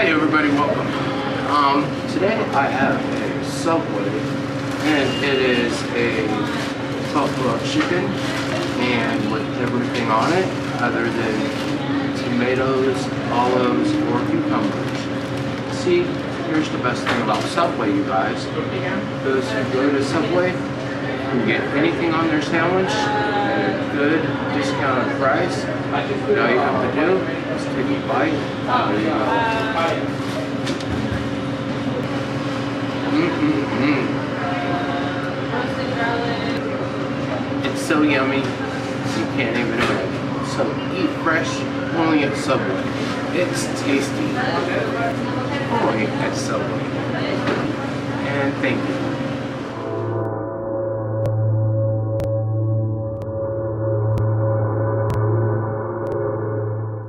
Hi everybody, welcome. Today I have a Subway, and it is a buffalo chicken, and with everything on it other than tomatoes, olives, or cucumbers. See, here's the best thing about Subway, you guys. Those who go to Subway can get anything on their sandwich at a good discounted price. All you have to do is take a bite. There you go. It's so yummy, you can't even imagine. So eat fresh, only at Subway. It's tasty, only at Subway. And thank you.